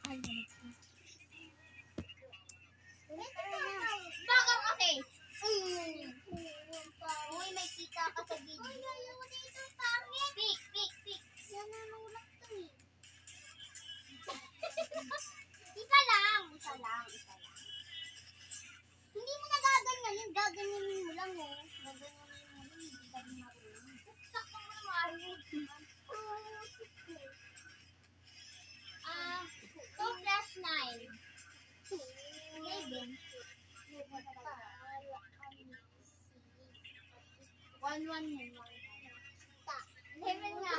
Bakit kasi? Uy, may kita ka sa video. Ayaw dito, pangit. Pik. Yan nanulak to eh. Isa lang. Hindi mo na gaganyanin. Gaganyanin mo lang oh. Gaganyanin mo lang. Hindi ka rin marunong. Basta ka mo naman. 2 plus 9. 11. 1 1 mo. 11 nga.